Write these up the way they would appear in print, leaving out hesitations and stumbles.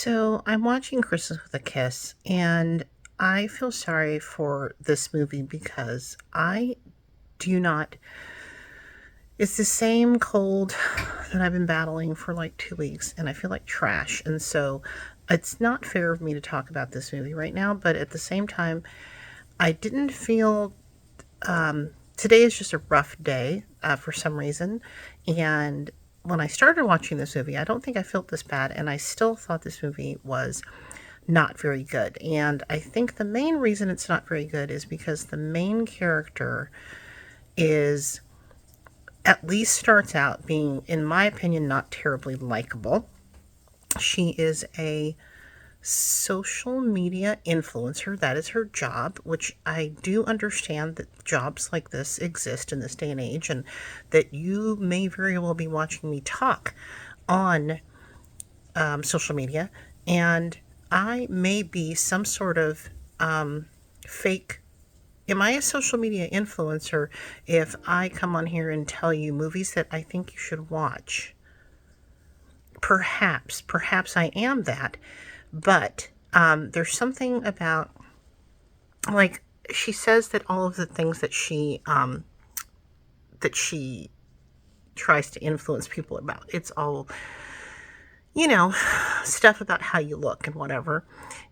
So I'm watching Christmas with a Kiss, and I feel sorry for this movie because I do not. It's the same cold that I've been battling for like 2 weeks, and I feel like trash. And so it's not fair of me to talk about this movie right now, but at the same time, I didn't feel. Today is just a rough day for some reason. And when I started watching this movie, I don't think I felt this bad, and I still thought this movie was not very good. And I think the main reason it's not very good is because the main character is, at least starts out being, in my opinion, not terribly likable. She is a social media influencer. That is her job, which I do understand that jobs like this exist in this day and age, and that you may very well be watching me talk on social media, and I may be some sort of fake. Am I a social media influencer if I come on here and tell you movies that I think you should watch? Perhaps I am that, but there's something about, like, she says that all of the things that she tries to influence people about, it's all, you know, stuff about how you look and whatever.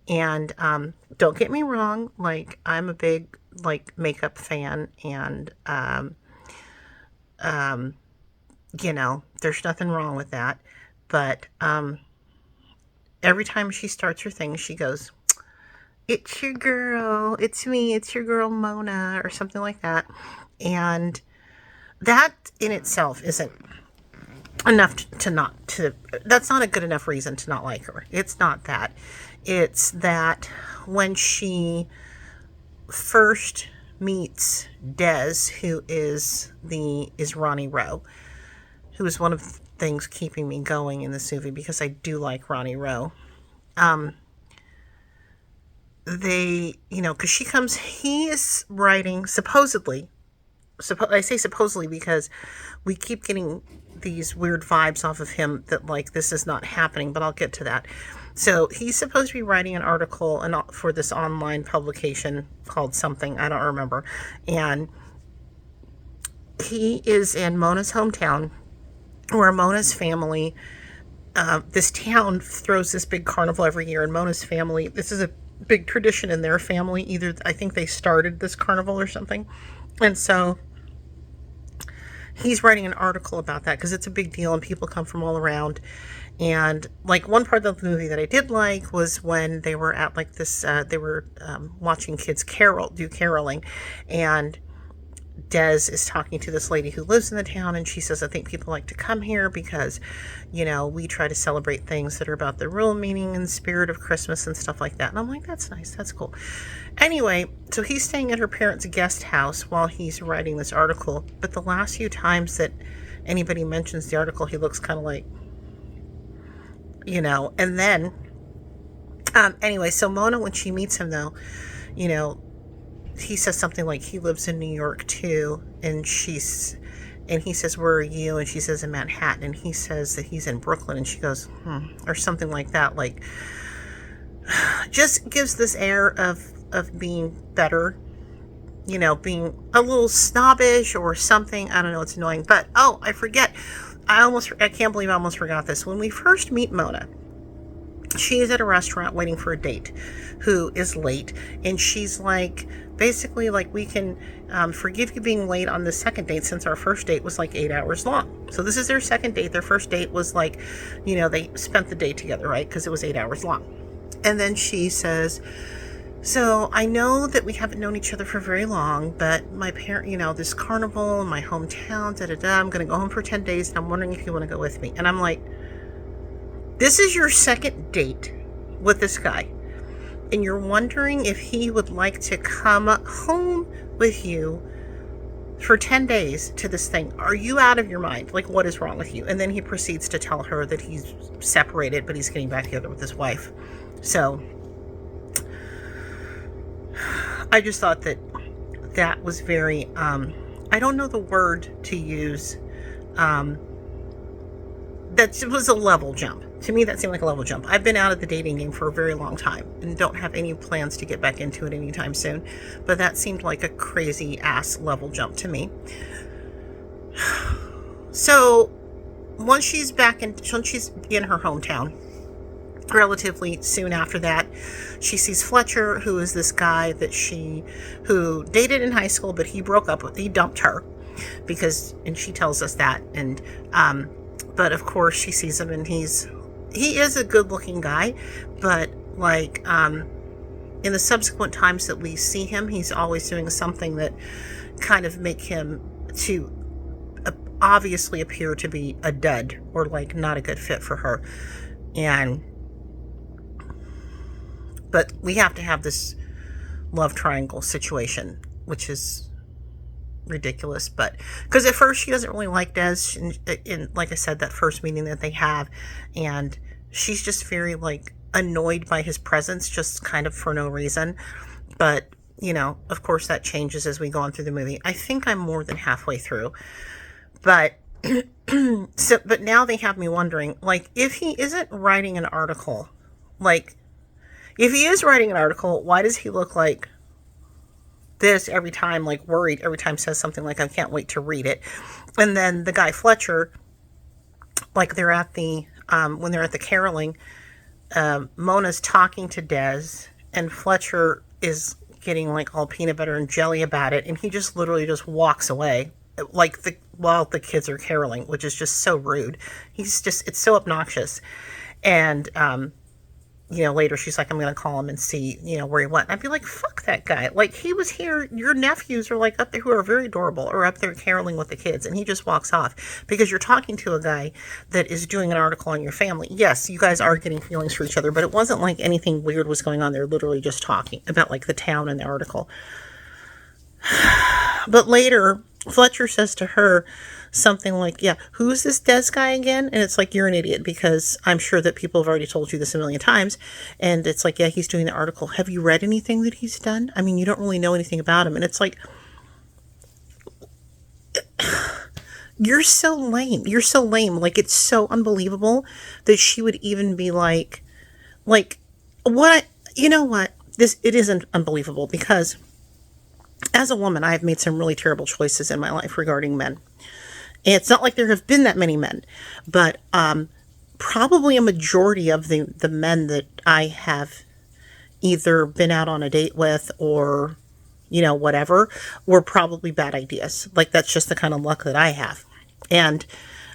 And don't get me wrong, like, I'm a big, like, makeup fan, and there's nothing wrong with that. But every time she starts her thing, she goes, "It's your girl, it's me, it's your girl Mona," or something like that. And that in itself isn't enough to not to that's not a good enough reason to not like her. It's not that. It's that when she first meets Des, who is Ronnie Rowe, who is one of the things keeping me going in this movie, because I do like Ronnie Rowe. Because he is writing, supposedly. I say supposedly because we keep getting these weird vibes off of him that, like, this is not happening, but I'll get to that. So he's supposed to be writing an article for this online publication called something, I don't remember. And he is in Mona's hometown, where Mona's family, this town throws this big carnival every year, and Mona's family, this is a big tradition in their family. Either, I think they started this carnival or something. And so he's writing an article about that because it's a big deal and people come from all around. And, like, one part of the movie that I did like was when they were at, like, this, they were watching kids do caroling, and Des is talking to this lady who lives in the town, and she says, "I think people like to come here because, we try to celebrate things that are about the real meaning and spirit of Christmas and stuff like that." And I'm like, that's nice, that's cool. Anyway, so he's staying at her parents' guest house while he's writing this article, but the last few times that anybody mentions the article, he looks kind of like, and then, anyway, so Mona, when she meets him, though, he says something like he lives in New York too, and he says, "Where are you?" And she says, "In Manhattan." And he says that he's in Brooklyn, and she goes, or something like that. Like, just gives this air of being better, being a little snobbish or something. I don't know. It's annoying. But, I forget. I can't believe I almost forgot this. When we first meet Mona, she is at a restaurant waiting for a date who is late, and she's like, basically, like, we can forgive you being late on the second date, since our first date was like 8 hours long. So this is their second date. Their first date was like, they spent the day together, right? Because it was 8 hours long. And then she says, "So I know that we haven't known each other for very long, but my this carnival in my hometown, I'm going to go home for 10 days, and I'm wondering if you want to go with me." And I'm like, this is your second date with this guy, and you're wondering if he would like to come home with you for 10 days to this thing. Are you out of your mind? Like, what is wrong with you? And then he proceeds to tell her that he's separated, but he's getting back together with his wife. So I just thought that was very, I don't know the word to use, that was a level jump. To me, that seemed like a level jump. I've been out of the dating game for a very long time and don't have any plans to get back into it anytime soon. But that seemed like a crazy ass level jump to me. So once she's in her hometown, relatively soon after that, she sees Fletcher, who is this guy who dated in high school, but he broke up with, he dumped her and she tells us that. And, but of course she sees him and he is a good looking guy, but like, in the subsequent times that we see him, he's always doing something that kind of make him to obviously appear to be a dud or like not a good fit for her. But we have to have this love triangle situation, which is ridiculous. But because at first she doesn't really like Des, in like I said, that first meeting that they have, and she's just very like annoyed by his presence, just kind of for no reason. But of course that changes as we go on through the movie. I think I'm more than halfway through, but but now they have me wondering, like, if he isn't writing an article, like, if he is writing an article, why does he look like this every time, like worried every time says something like, I can't wait to read it? And then the guy Fletcher, like they're at when they're at the caroling, Mona's talking to Des and Fletcher is getting like all peanut butter and jelly about it. And he just literally just walks away while the kids are caroling, which is just so rude. It's so obnoxious. And, later she's like, I'm going to call him and see, where he went. And I'd be like, fuck that guy. Like, he was here. Your nephews are like up there who are very adorable or up there caroling with the kids. And he just walks off because you're talking to a guy that is doing an article on your family. Yes, you guys are getting feelings for each other, but it wasn't like anything weird was going on. They're literally just talking about like the town and the article. But later, Fletcher says to her something like, yeah, who's this Des guy again? And it's like, you're an idiot, because I'm sure that people have already told you this a million times. And it's like, yeah, he's doing the article. Have you read anything that he's done? I mean, you don't really know anything about him. And it's like, you're so lame. You're so lame. Like, it's so unbelievable that she would even be like, what? You know what? It isn't unbelievable, because as a woman, I've made some really terrible choices in my life regarding men. And it's not like there have been that many men, but probably a majority of the men that I have either been out on a date with or, whatever, were probably bad ideas. Like, that's just the kind of luck that I have. And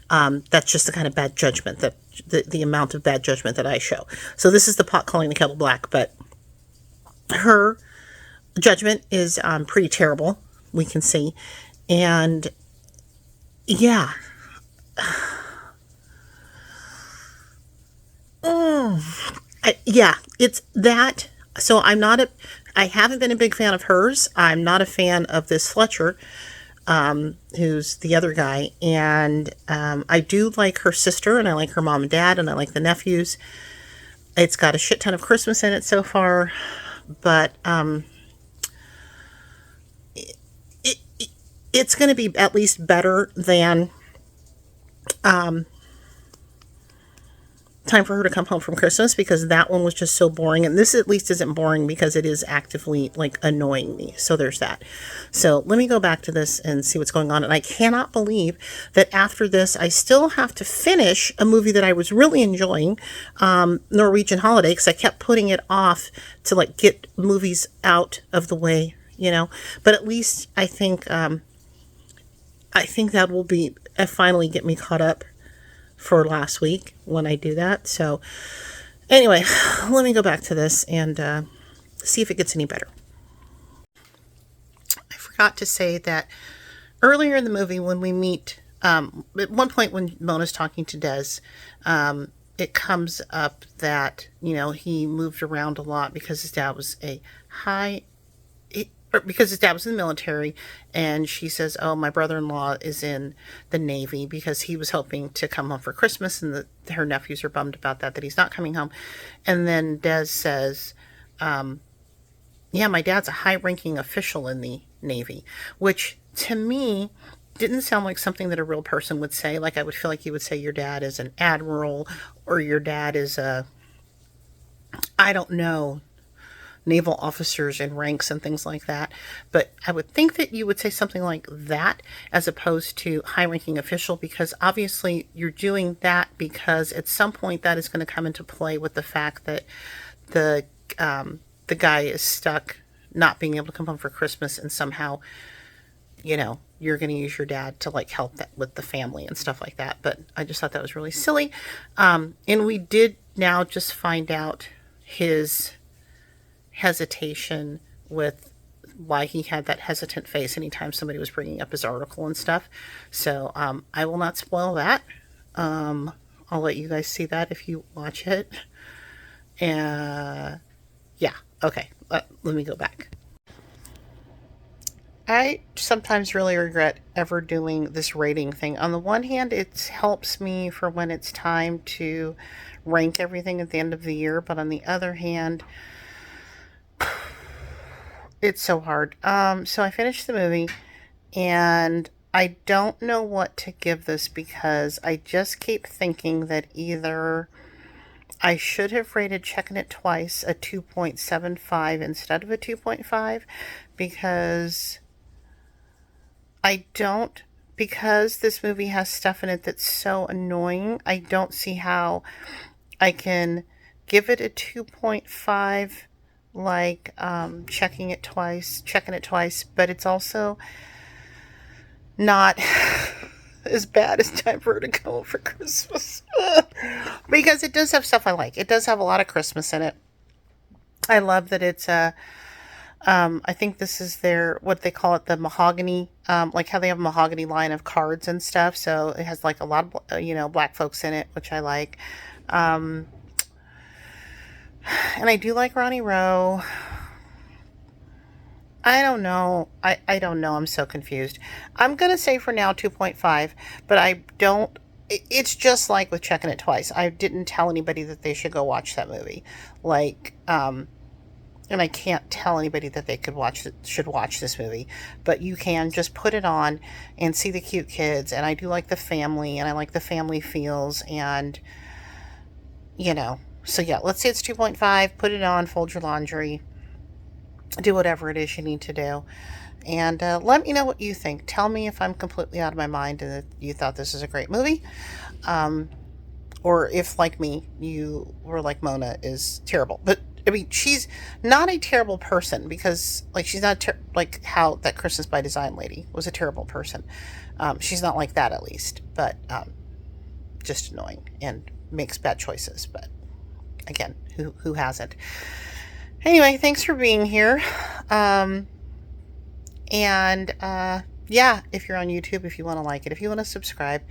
that's just the kind of bad judgment that the amount of bad judgment that I show. So this is the pot calling the kettle black, but her judgment is pretty terrible, we can see. And yeah. It's that. So I haven't been a big fan of hers. I'm not a fan of this Fletcher, who's the other guy. And I do like her sister, and I like her mom and dad, and I like the nephews. It's got a shit ton of Christmas in it so far, but it's going to be at least better than Time for Her to Come Home from Christmas, because that one was just so boring. And this at least isn't boring because it is actively like annoying me. So there's that. So let me go back to this and see what's going on. And I cannot believe that after this, I still have to finish a movie that I was really enjoying, Norwegian Holiday, because I kept putting it off to like get movies out of the way, But at least I think that will finally get me caught up for last week when I do that. So anyway, let me go back to this and see if it gets any better. I forgot to say that earlier in the movie when we meet, at one point when Mona's talking to Des, it comes up that, he moved around a lot because his dad was because his dad was in the military, and she says, oh, my brother-in-law is in the Navy, because he was hoping to come home for Christmas, and her nephews are bummed about that he's not coming home. And then Des says, yeah, my dad's a high-ranking official in the Navy, which to me didn't sound like something that a real person would say. Like, I would feel like you would say your dad is an admiral, or your dad is a, I don't know, naval officers and ranks and things like that. But I would think that you would say something like that as opposed to high ranking official, because obviously you're doing that because at some point that is going to come into play with the fact that the the guy is stuck not being able to come home for Christmas, and somehow, you're going to use your dad to like help that with the family and stuff like that. But I just thought that was really silly. And we did now just find out his hesitation with why he had that hesitant face anytime somebody was bringing up his article and stuff. So I will not spoil that. I'll let you guys see that if you watch it. Yeah, okay. Let me go back. I sometimes really regret ever doing this rating thing. On the one hand, it helps me for when it's time to rank everything at the end of the year, but on the other hand, it's so hard. So I finished the movie, and I don't know what to give this because I just keep thinking that either I should have rated Checking It Twice a 2.75 instead of a 2.5, because I don't, because this movie has stuff in it that's so annoying, I don't see how I can give it a 2.5 like checking it twice, but it's also not as bad as Time for Her to Go Home for Christmas. Because it does have stuff I like. It does have a lot of Christmas in it. I love that it's I think this is their, what they call it, the mahogany, like how they have a mahogany line of cards and stuff. So it has like a lot of, black folks in it, which I like. And I do like Ronnie Rowe. I don't know. I don't know. I'm so confused. I'm going to say for now 2.5, but I don't. It's just like with Checking It Twice. I didn't tell anybody that they should go watch that movie. Like, and I can't tell anybody that they should watch this movie, but you can just put it on and see the cute kids. And I do like the family, and I like the family feels, and so yeah, let's say it's 2.5. Put it on, fold your laundry, do whatever it is you need to do, and let me know what you think. Tell me if I'm completely out of my mind and that you thought this is a great movie, or if, like me, you were like, Mona is terrible. But I mean, she's not a terrible person, because like she's not like how that Christmas by Design lady was a terrible person. She's not like that, at least, but just annoying and makes bad choices. But again, who hasn't? Anyway, thanks for being here. And yeah, if you're on YouTube, if you want to like it, if you want to subscribe,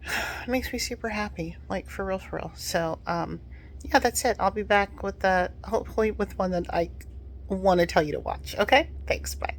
it makes me super happy, like for real. So yeah, that's it. I'll be back with hopefully with one that I want to tell you to watch. Okay, thanks, bye.